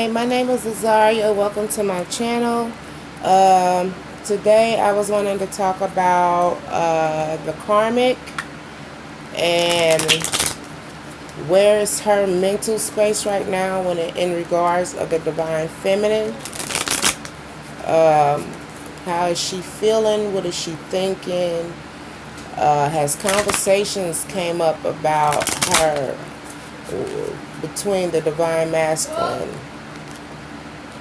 Hi, my name is Azaria. Welcome to my channel. Today I was wanting to talk about the karmic and where is her mental space right now when in regards of the divine feminine. How is she feeling? What is she thinking? Has conversations came up about her between the divine masculine?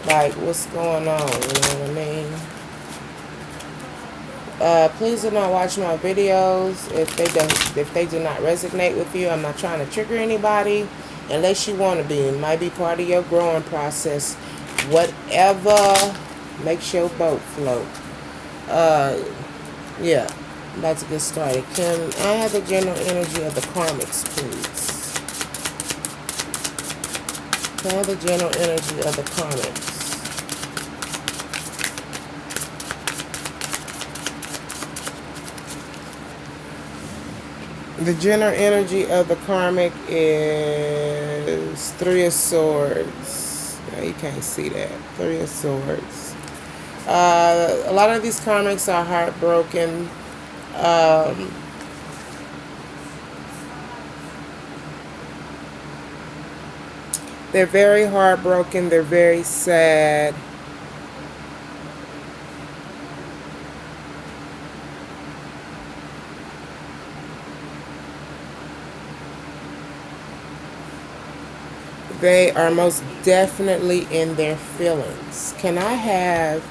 Like, what's going on, you know what I mean? Please do not watch my videos if they do not resonate with you. I'm not trying to trigger anybody unless you want to be. It might be part of your growing process. Whatever makes your boat float. Yeah, I'm about to get started. Can I have the general energy of the karmics, please? Can I have the general energy of the karmics? The general energy of the karmic is Three of Swords. No, you can't see that. Three of Swords. A lot of these karmics are heartbroken. They're very heartbroken. They're very sad. They are most definitely in their feelings. Can I have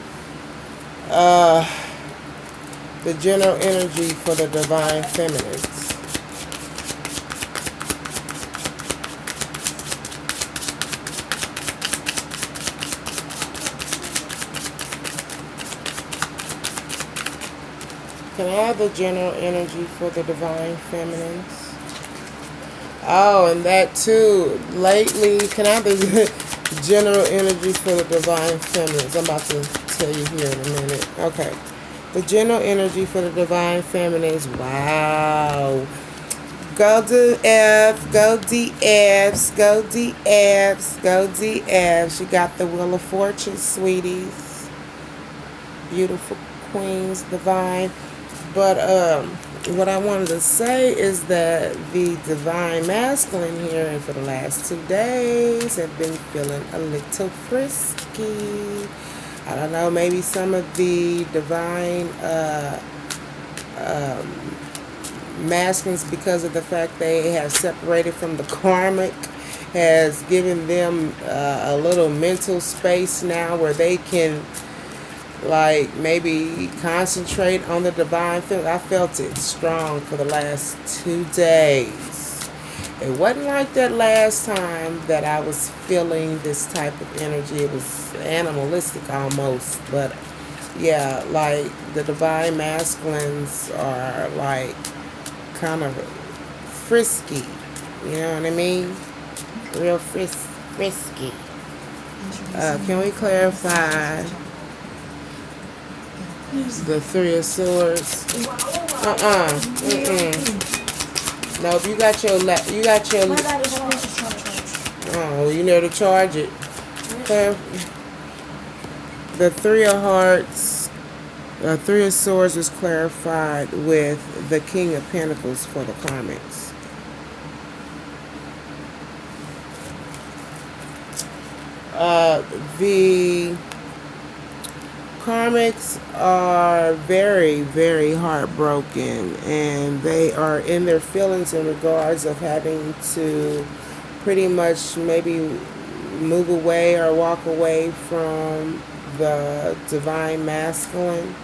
the general energy for the divine feminines? Can I have the general energy for the divine feminines? Oh, and that too. Lately, can I have the general energy for the divine feminines? I'm about to tell you here in a minute. Okay. The general energy for the divine feminines. Wow. Go DF, go DFs, go DFs, go DFs. You got the Wheel of Fortune, sweeties. Beautiful queens, divine. But what I wanted to say is that the divine masculine here for the last 2 days have been feeling a little frisky. I don't know, maybe some of the divine masculines, because of the fact they have separated from the karmic, has given them a little mental space now where they can like maybe concentrate on the divine feeling. I felt it strong for the last 2 days. It wasn't like that last time that I was feeling this type of energy. It was animalistic almost. But yeah, like the divine masculines are like kind of frisky. You know what I mean? Real frisky. Can we clarify the Three of Swords? Nope, you got your oh, you know to charge it. The Three of Hearts, Three of Swords was clarified with the King of Pentacles for the karmics. The karmics are very, very heartbroken, and they are in their feelings in regards of having to pretty much maybe move away or walk away from the divine masculine.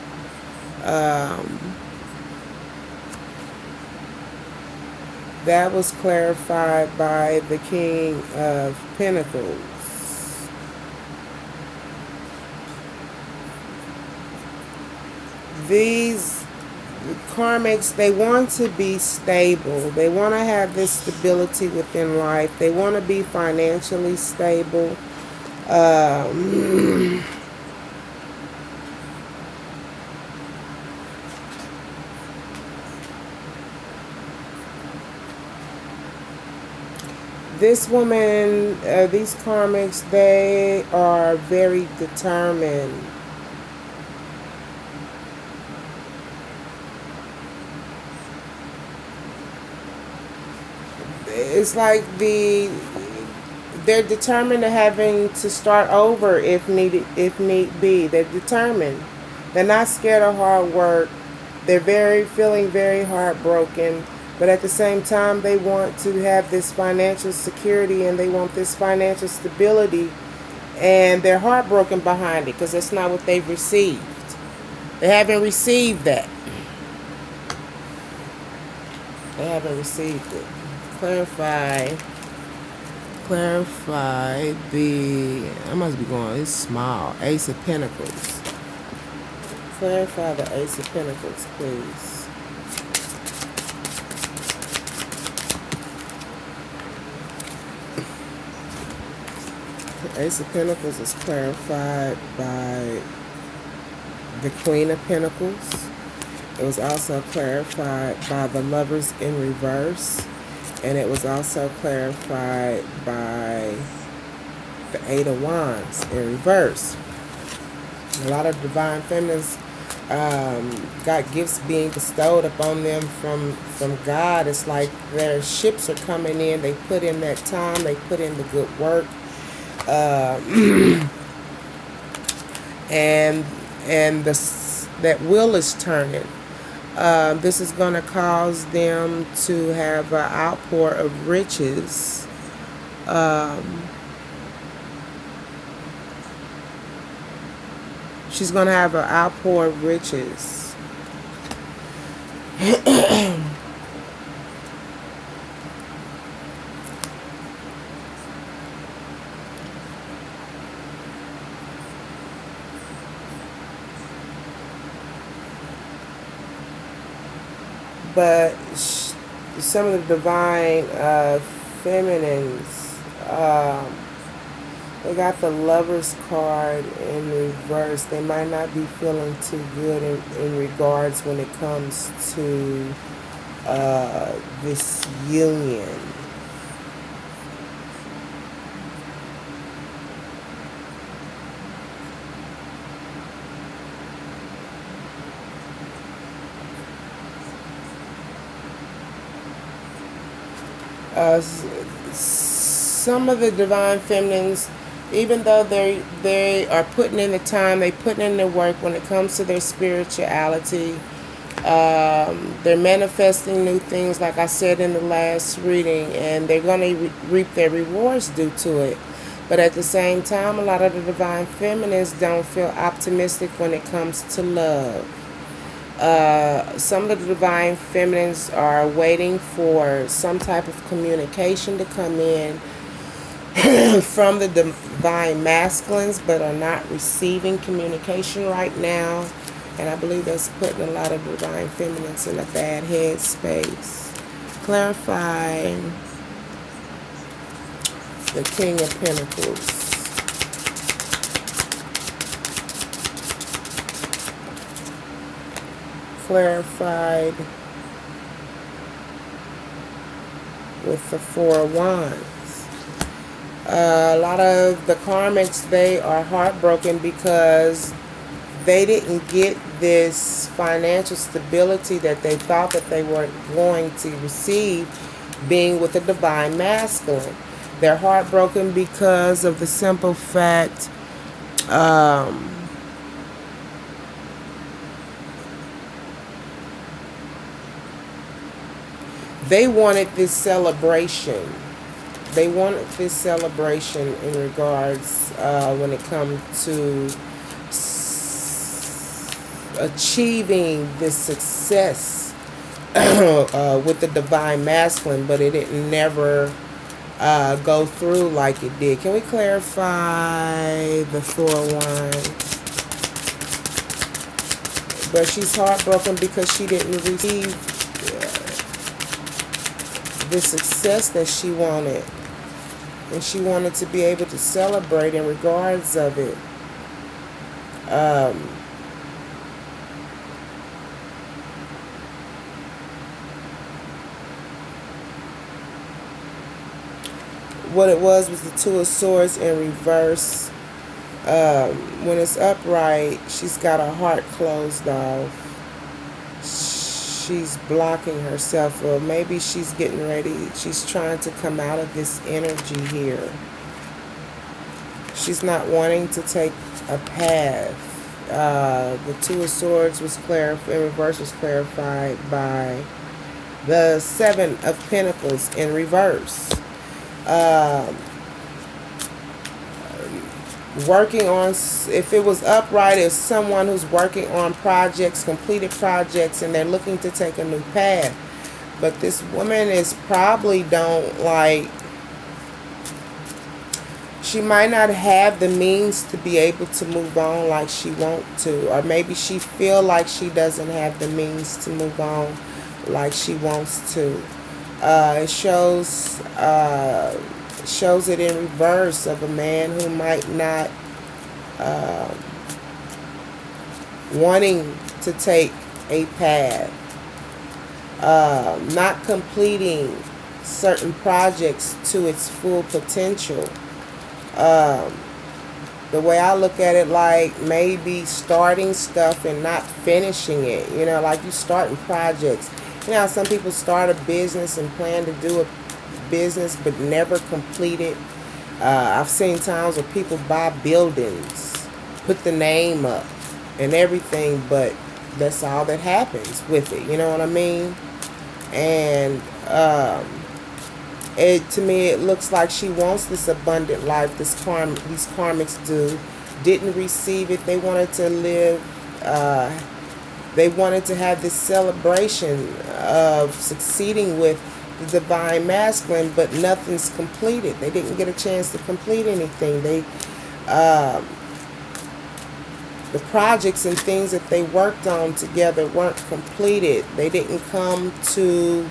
That was clarified by the King of Pentacles. These karmics, they want to be stable. They want to have this stability within life. They want to be financially stable. This woman, these karmics, they are very determined. It's like they're determined to having to start over if need be. They're determined. They're not scared of hard work. They're feeling very heartbroken, but at the same time they want to have this financial security and they want this financial stability, and they're heartbroken behind it because that's not what they've received. They haven't received that. They haven't received it. Clarify the, I must be going, it's small, Ace of Pentacles. Clarify the Ace of Pentacles, please. The Ace of Pentacles is clarified by the Queen of Pentacles. It was also clarified by the Lovers in reverse. And it was also clarified by the Eight of Wands in reverse. A lot of divine feminines got gifts being bestowed upon them from God. It's like their ships are coming in. They put in that time. They put in the good work. And that wheel is turning. This is going to cause them to have an outpour of riches. She's going to have an outpour of riches. But some of the divine feminines, they got the Lover's card in reverse. They might not be feeling too good in regards when it comes to this union. Some of the divine feminines, even though they are putting in the time, they putting in the work when it comes to their spirituality. They're manifesting new things, like I said in the last reading, and they're going to reap their rewards due to it. But at the same time, a lot of the divine feminines don't feel optimistic when it comes to love. Some of the divine feminines are waiting for some type of communication to come in from the divine masculines, but are not receiving communication right now. And I believe that's putting a lot of divine feminines in a bad headspace. Clarify the King of Pentacles. Clarified with the Four of Wands. A lot of the karmics, they are heartbroken because they didn't get this financial stability that they thought that they were going to receive being with the divine masculine. They're heartbroken because of the simple fact they wanted this celebration. They wanted this celebration in regards when it comes to achieving this success with the divine masculine, but it didn't never go through like it did. Can we clarify the Four of Wands? But she's heartbroken because she didn't receive the success that she wanted, and she wanted to be able to celebrate in regards of it. what it was the Two of Swords in reverse. When it's upright, she's got her heart closed off. She's blocking herself, or maybe she's getting ready. She's trying to come out of this energy here. She's not wanting to take a path. The Two of Swords was clarified, in reverse was clarified by the Seven of Pentacles in reverse. Working on, if it was upright, it's someone who's working on projects, completed projects, and they're looking to take a new path. But this woman is probably she might not have the means to be able to move on like she wants to, or maybe she feel like she doesn't have the means to move on like she wants to. It shows it in reverse of a man who might not wanting to take a path, not completing certain projects to its full potential. The way I look at it, like maybe starting stuff and not finishing it. You know, like you starting projects. You know how some people start a business and plan to do a business but never complete it. I've seen times where people buy buildings, put the name up and everything, but that's all that happens with it. You know what I mean? And to me, it looks like she wants this abundant life. These karmics didn't receive it. They wanted to live. They wanted to have this celebration of succeeding with the divine masculine, but nothing's completed. They didn't get a chance to complete anything. The projects and things that they worked on together weren't completed. They didn't come to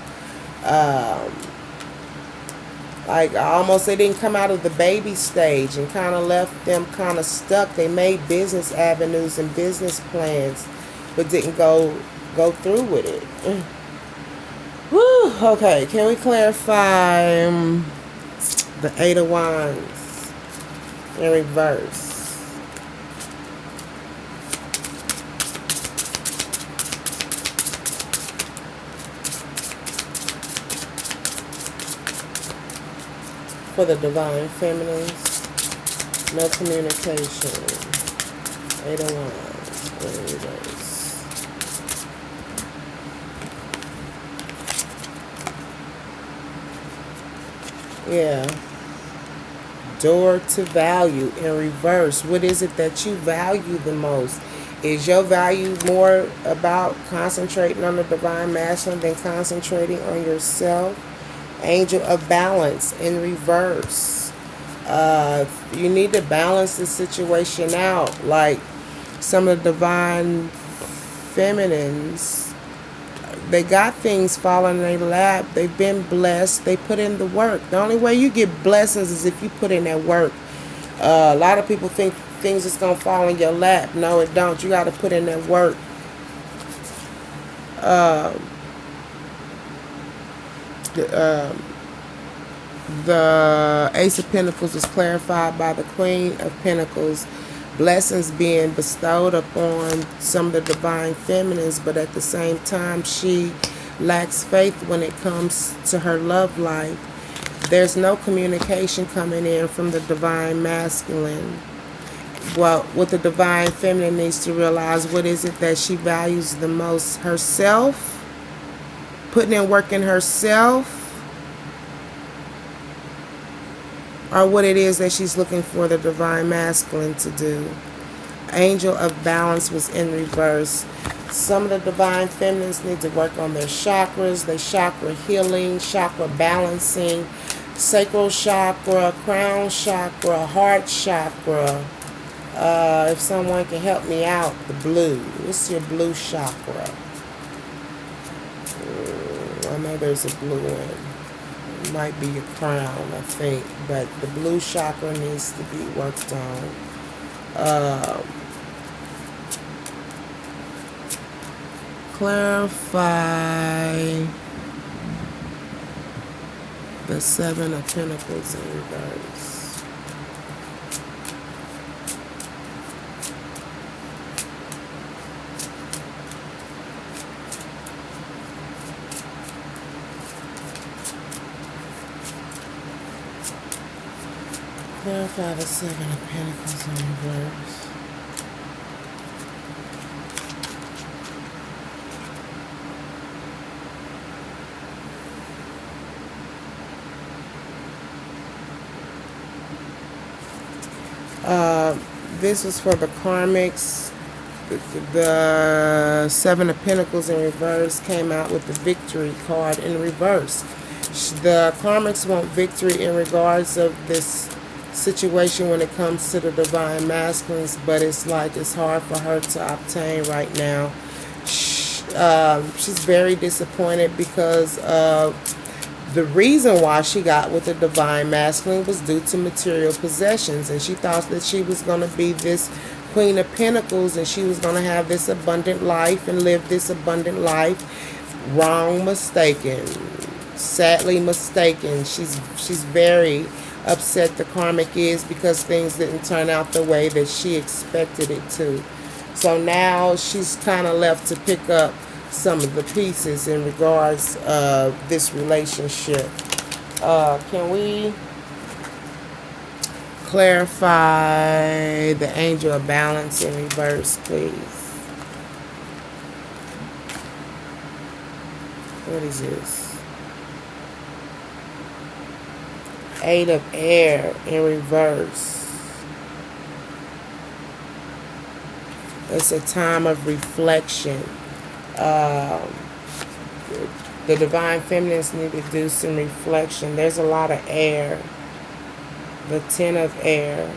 they didn't come out of the baby stage, and kind of left them kind of stuck. They made business avenues and business plans, but didn't go through with it. Woo, okay, can we clarify the Eight of Wands in reverse? For the divine feminines, no communication. Eight of Wands in reverse. Yeah. Door to value in reverse. What is it that you value the most? Is your value more about concentrating on the divine masculine than concentrating on yourself? Angel of balance in reverse. You need to balance the situation out. Like some of the divine feminines, they got things falling in their lap. They've been blessed. They put in the work. The only way you get blessings is if you put in that work. A lot of people think things just going to fall in your lap. No, it don't. You got to put in that work. The Ace of Pentacles was clarified by the Queen of Pentacles. Blessings being bestowed upon some of the divine feminines, but at the same time she lacks faith when it comes to her love life. There's no communication coming in from the divine masculine. Well, what the divine feminine needs to realize, what is it that she values the most? Herself? Putting in work in herself? Or what it is that she's looking for the divine masculine to do. Angel of balance was in reverse. Some of the divine feminines need to work on their chakras, their chakra healing, chakra balancing, sacral chakra, crown chakra, heart chakra. If someone can help me out, the blue. What's your blue chakra? I know there's a blue one. It might be your crown, I think, but the blue chakra needs to be worked on. Clarify The Seven of Pentacles in reverse. Clarify the Seven of Pentacles in reverse. This was for the Karmics. The Seven of Pentacles in reverse came out with the Victory card in reverse. The Karmics want victory in regards of this situation when it comes to the Divine Masculines, but it's like it's hard for her to obtain right now. She's very disappointed because the reason why she got with the Divine Masculine was due to material possessions, and she thought that she was going to be this Queen of Pentacles and she was going to have this abundant life and live this abundant life. Wrong, mistaken, sadly mistaken. She's very upset, the Karmic is, because things didn't turn out the way that she expected it to. So now she's kind of left to pick up some of the pieces in regards of this relationship. Can we clarify the Angel of Balance in reverse, please? What is this? Eight of Air in reverse. It's a time of reflection. The Divine Feminines need to do some reflection. There's a lot of air. The Ten of Air.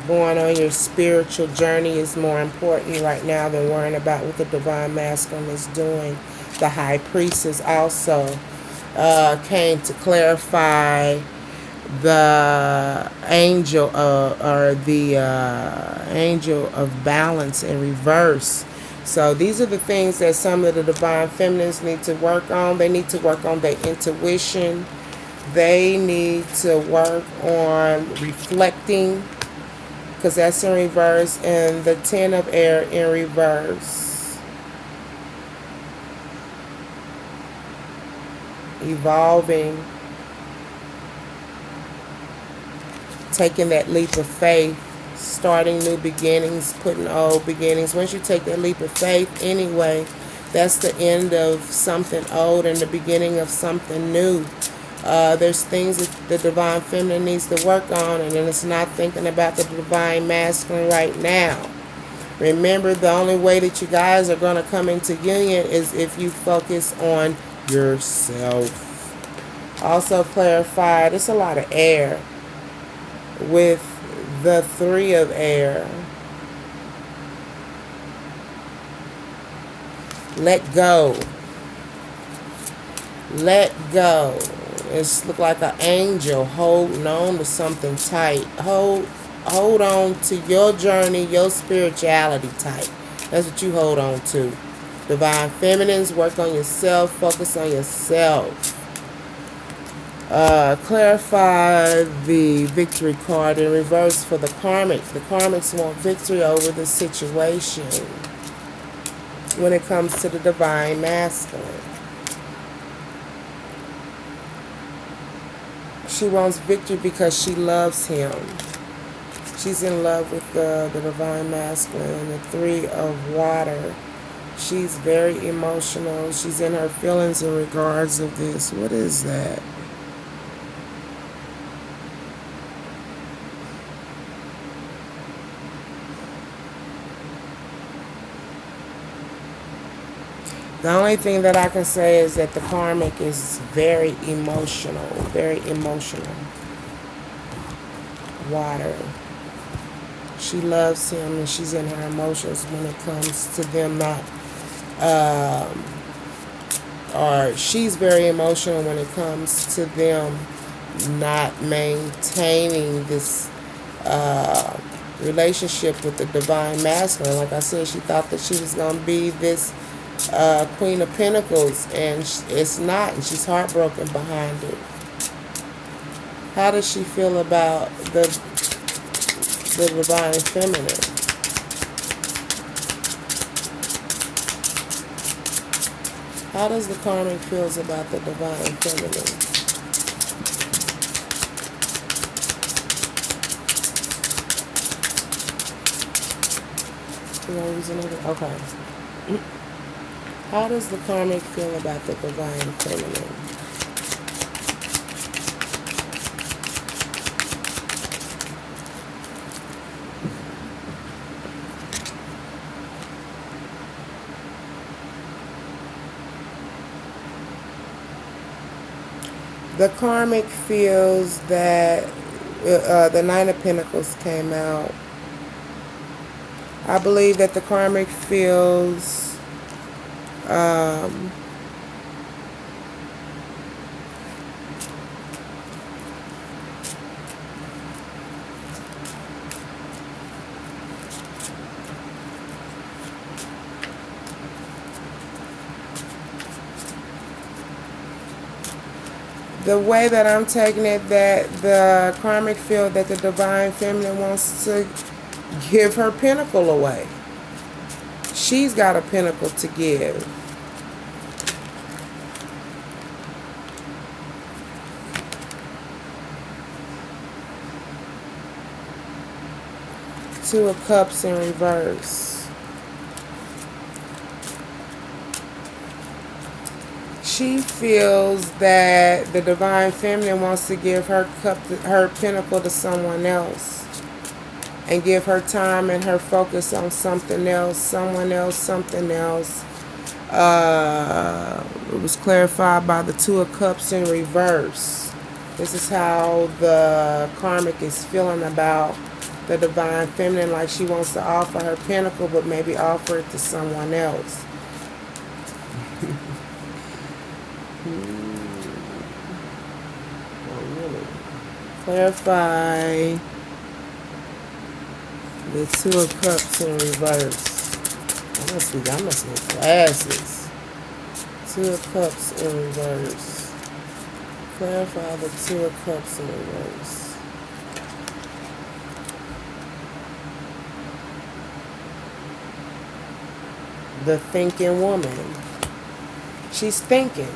Going on your spiritual journey is more important right now than worrying about what the Divine Masculine is doing. The High Priestess also came to clarify the angel or the angel of balance in reverse. So these are the things that some of the Divine Feminines need to work on. They need to work on their intuition. They need to work on reflecting, because that's in reverse. And the Ten of Air in reverse. Evolving. Taking that leap of faith, starting new beginnings, putting old beginnings. Once you take that leap of faith anyway, that's the end of something old and the beginning of something new. There's things that the Divine Feminine needs to work on, and then it's not thinking about the Divine Masculine right now. Remember, the only way that you guys are going to come into union is if you focus on yourself. Also clarified, it's a lot of air with the Three of Air. Let go. Let go. It's look like an angel holding on to something tight. Hold on to your journey, your spirituality tight. That's what you hold on to. Divine Feminines, work on yourself, focus on yourself. Clarify the Victory card in reverse for the Karmic. The Karmics want victory over the situation when it comes to the Divine Masculine. She wants victory because she loves him. She's in love with the Divine Masculine. The Three of Water. She's very emotional. She's in her feelings in regards of this. What is that? The only thing that I can say is that the Karmic is very emotional. Very emotional. Water. She loves him and she's in her emotions when it comes to them not... or she's very emotional when it comes to them not maintaining this relationship with the Divine Masculine. Like I said, she thought that she was going to be this Queen of Pentacles, and it's not, and she's heartbroken behind it. How does she feel about the divine feminine? How does the karmic feels about the divine feminine? Okay. How does the karmic feel about the divine feminine? The karmic feels that the Nine of Pentacles came out. I believe that the karmic feels the way that I'm taking it, that the karmic feel that the divine feminine wants to give her pentacle away. She's got a pentacle to give. Two of Cups in reverse. She feels that the divine feminine wants to give her her pentacle to someone else, and give her time and her focus on something else, someone else, something else. It was clarified by the Two of Cups in reverse. This is how the karmic is feeling about the divine feminine, like she wants to offer her pentacle, but maybe offer it to someone else. Clarify the Two of Cups in reverse. I must need glasses. Two of Cups in reverse. Clarify the Two of Cups in reverse. The thinking woman. She's thinking.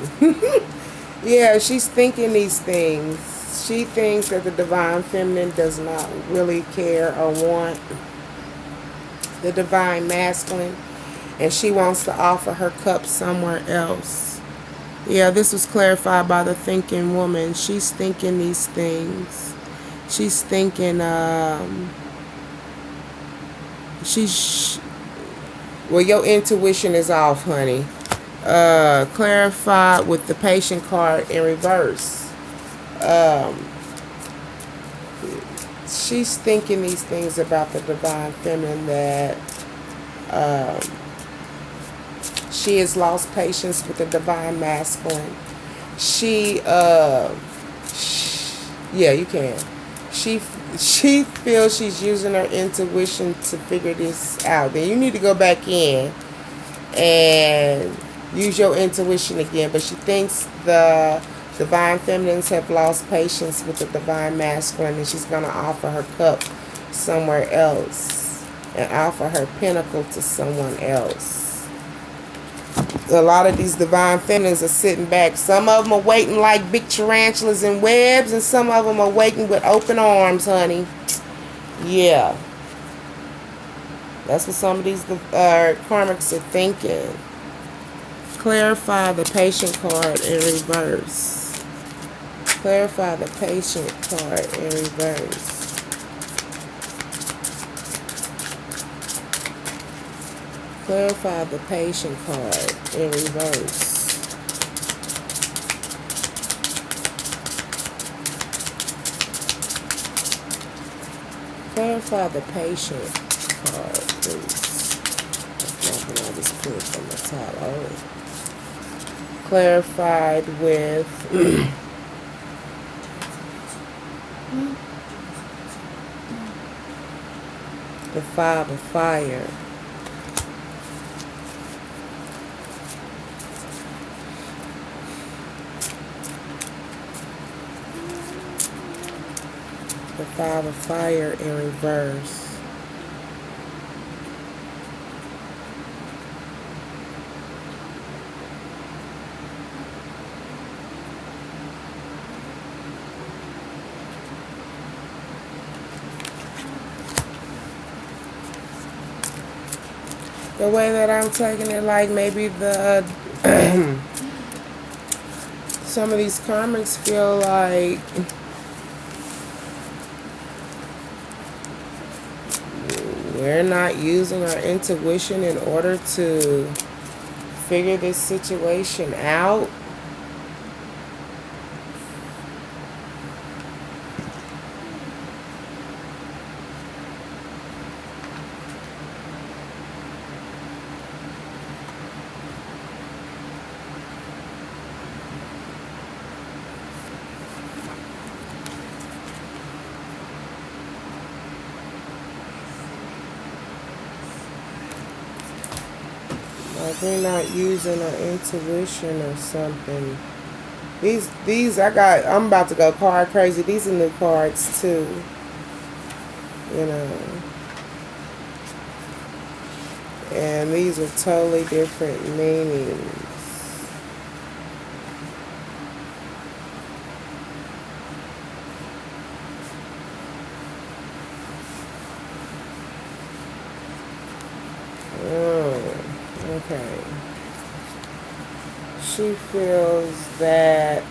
Yeah, she's thinking these things. She thinks that the divine feminine does not really care or want the divine masculine, and she wants to offer her cup somewhere else. Yeah, this was clarified by the thinking woman. She's thinking these things. She's thinking, well, your intuition is off, honey. Clarified with the patient card in reverse. She's thinking these things about the divine feminine, that she has lost patience with the divine masculine. Yeah, you can. She feels she's using her intuition to figure this out. Then you need to go back in and use your intuition again. But she thinks the divine feminines have lost patience with the divine masculine, and she's going to offer her cup somewhere else and offer her pentacle to someone else. A lot of these divine feminines are sitting back. Some of them are waiting like big tarantulas in webs, and some of them are waiting with open arms, honey. Yeah. That's what some of these karmics are thinking. Clarify the patient card in reverse. Clarify the patient card in reverse. Clarify the patient card in reverse. Clarify the patient card, please. I'll just pull it from the top. Oh. Clarified with the Five of Fire. The Five of Fire in reverse. The way that I'm taking it, like maybe the some of these karmics feel like we're not using our intuition in order to figure this situation out. Like we're not using our intuition or something. I'm about to go card crazy. These are new cards too. You know. And these are totally different meanings. Okay. She feels that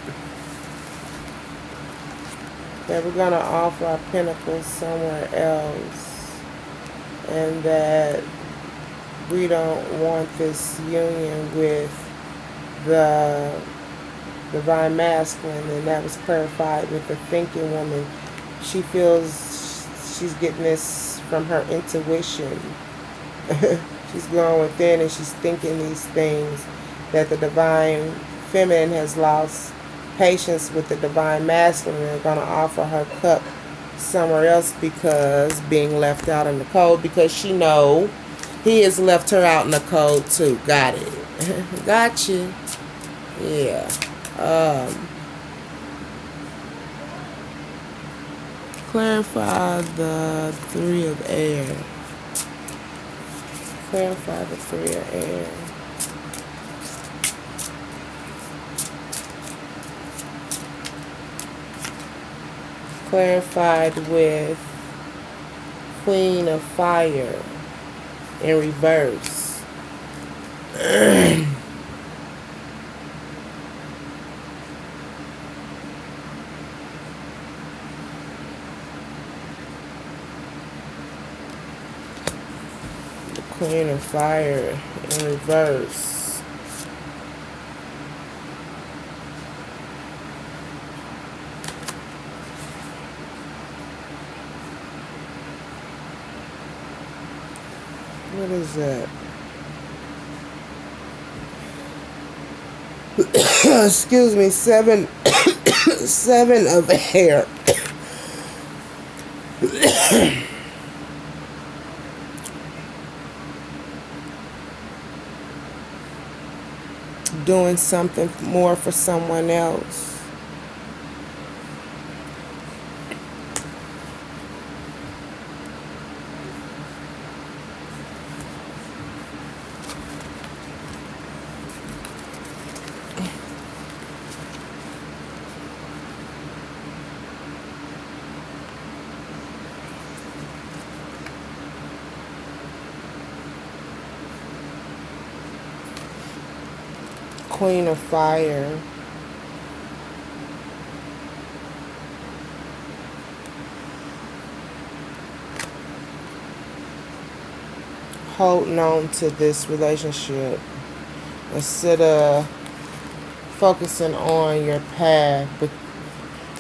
we're going to offer our pentacles somewhere else, and that we don't want this union with the divine masculine, and that was clarified with the thinking woman. She feels she's getting this from her intuition. She's going within and she's thinking these things, that the divine feminine has lost patience with the divine masculine and are going to offer her cup somewhere else because being left out in the cold, because she know he has left her out in the cold too. Got it. Got you. Yeah. Clarify the Three of Air. Clarify the Three of Air. Clarified with Queen of Fire in reverse. Queen of Fire in reverse. What is that? Excuse me, seven of hair. Doing something more for someone else. Queen of Fire. Holding on to this relationship instead of focusing on your path. But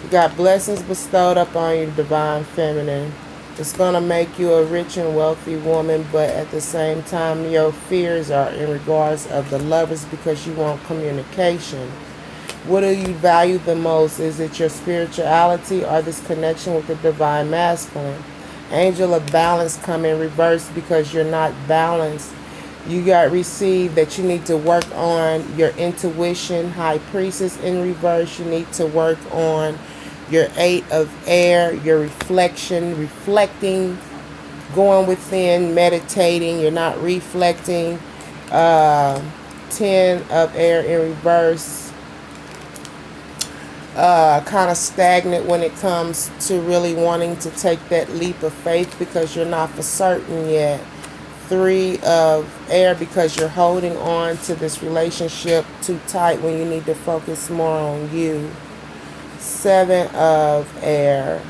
you got blessings bestowed upon you, divine feminine. It's going to make you a rich and wealthy woman, but at the same time, your fears are in regards of the lovers because you want communication. What do you value the most? Is it your spirituality or this connection with the divine masculine? Angel of balance come in reverse because you're not balanced. You got received that you need to work on your intuition. High priestess in reverse. You need to work on Your 8 of air, your reflection, reflecting, going within, meditating. You're not reflecting. 10 of air in reverse. Kind of stagnant when it comes to really wanting to take that leap of faith because you're not for certain yet. 3 of air because you're holding on to this relationship too tight when you need to focus more on you. 7 of air.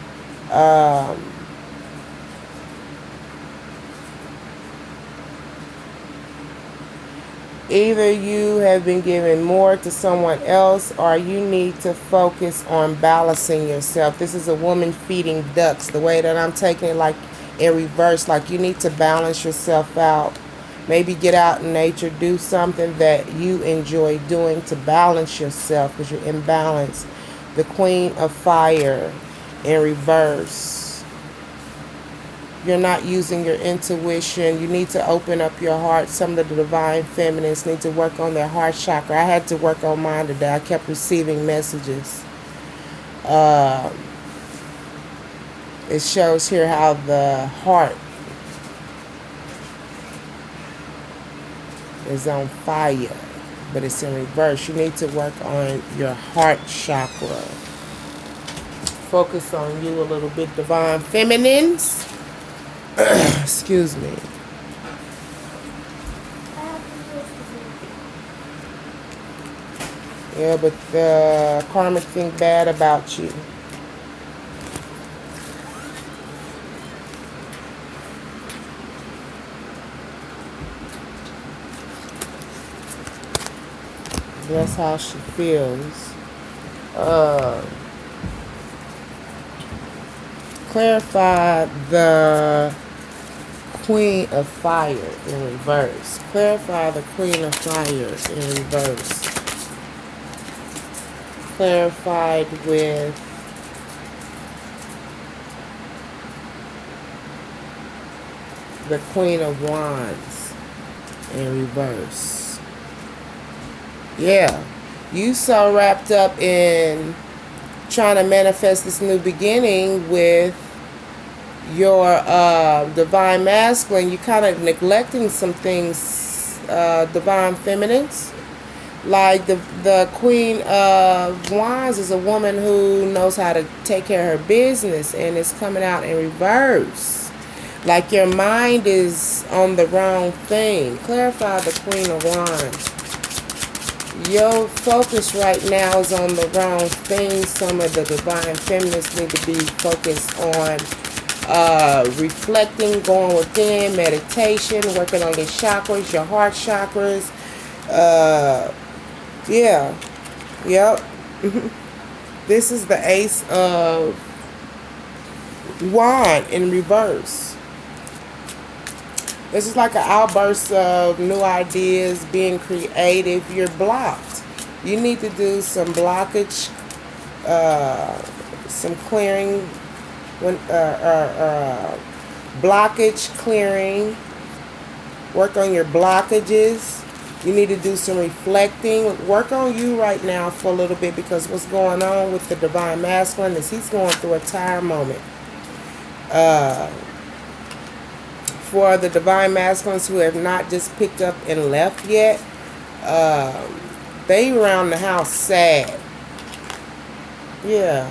Either you have been giving more to someone else or you need to focus on balancing yourself. This is a woman feeding ducks. The way that I'm taking it, like in reverse, like you need to balance yourself out. Maybe get out in nature, do something that you enjoy doing to balance yourself because you're imbalanced. The Queen of Fire in reverse. You're not using your intuition. You need to open up your heart. Some of the divine feminines need to work on their heart chakra. I had to work on mine today. I kept receiving messages. It shows here how the heart is on fire, but it's in reverse. You need to work on your heart chakra. Focus on you a little bit, divine feminines. Excuse me. Yeah, but the karmic think bad about you. That's how she feels. Clarify the Queen of Fire in reverse. Clarify the Queen of Fire in reverse. Clarified with the Queen of Wands in reverse. Yeah, you so wrapped up in trying to manifest this new beginning with your divine masculine. You're kind of neglecting some things, divine feminines. Like the Queen of Wands is a woman who knows how to take care of her business, and it's coming out in reverse. Like your mind is on the wrong thing. Clarify the Queen of Wands. Your focus right now is on the wrong thing. Some of the divine feminists need to be focused on reflecting, going within, meditation, working on your chakras, your heart chakras. Yeah. Yep. This is the Ace of Wand in reverse. This is like an outburst of new ideas, being creative. You're blocked. You need to do some blockage, some clearing, blockage clearing. Work on your blockages. You need to do some reflecting. Work on you right now for a little bit, because what's going on with the divine masculine is he's going through a tire moment. For the divine masculines who have not just picked up and left yet, they around the house sad. Yeah.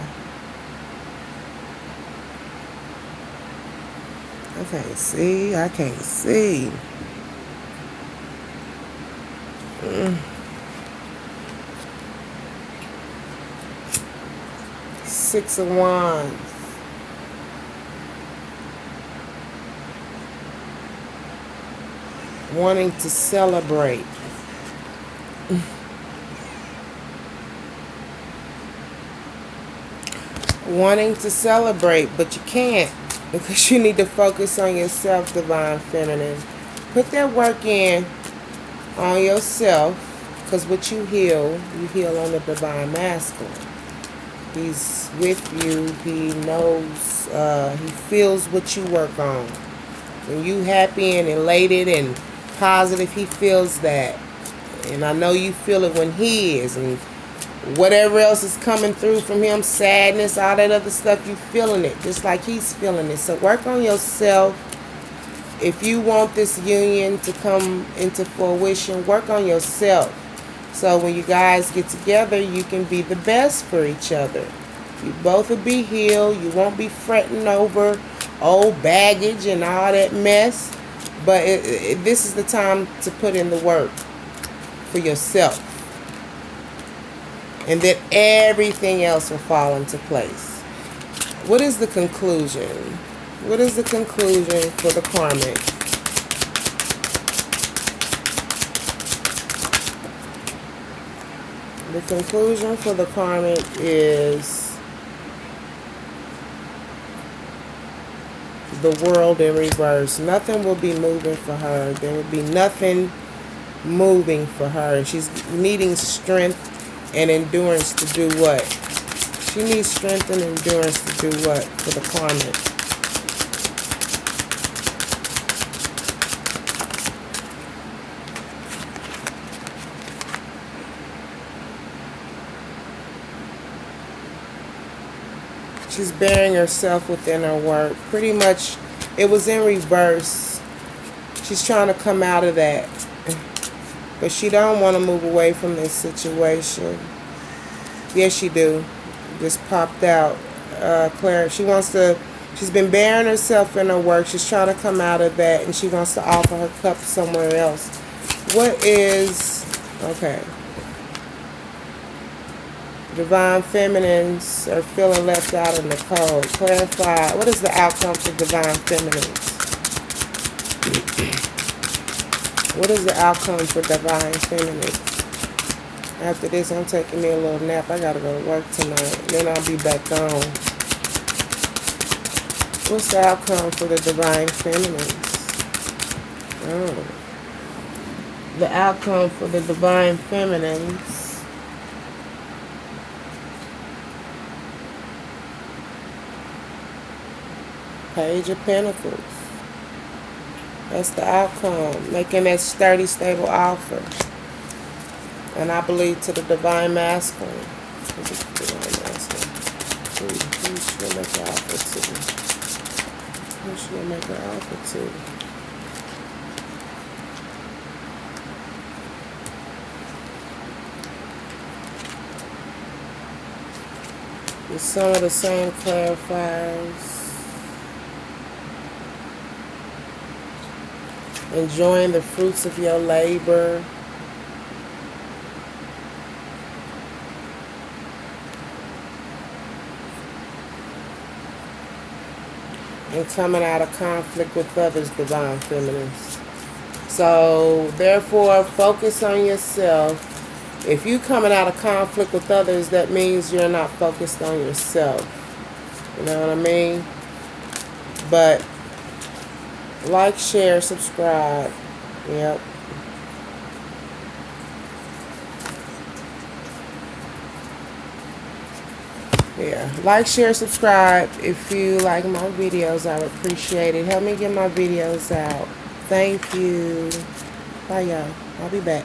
I can't see. I can't see. Six of Wands. Wanting to celebrate. Wanting to celebrate, but you can't, because you need to focus on yourself, divine feminine. Put that work in on yourself, because what you heal on the divine masculine. He's with you. He knows, he feels what you work on. When you happy and elated and positive, he feels that. And I know you feel it when he is. And whatever else is coming through from him, sadness, all that other stuff, you feeling it just like he's feeling it. So work on yourself. If you want this union to come into fruition, work on yourself. So when you guys get together, you can be the best for each other. You both will be healed. You won't be fretting over old baggage and all that mess. But this is the time to put in the work for yourself. And then everything else will fall into place. What is the conclusion? What is the conclusion for the karmic? The conclusion for the karmic is the world in reverse. Nothing will be moving for her. There will be nothing moving for her. She's needing strength and endurance to do what? She needs strength and endurance to do what for the karmic? She's burying herself within her work. Pretty much, it was in reverse. She's trying to come out of that. But she don't want to move away from this situation. Yes, she do. Just popped out. Claire, she's been burying herself in her work. She's trying to come out of that, and she wants to offer her cup somewhere else. What is, okay. Divine feminines are feeling left out in the cold. Clarify, what is the outcome for divine feminines? What is the outcome for divine feminines? After this, I'm taking me a little nap. I gotta go to work tonight. Then I'll be back on. What's the outcome for the divine feminines? Oh. The outcome for the divine feminines. Page of Pentacles. That's the outcome. Making that sturdy, stable offer. And I believe to the divine masculine. Who's the divine masculine? Who should make an offer to? Who should make an offer to? With some of the same clarifiers. Enjoying the fruits of your labor. And coming out of conflict with others, divine feminines. So, therefore, focus on yourself. If you're coming out of conflict with others, that means you're not focused on yourself. You know what I mean? But like, share, subscribe. Yep. Yeah. Like, share, subscribe. If you like my videos, I would appreciate it. Help me get my videos out. Thank you. Bye, y'all. I'll be back.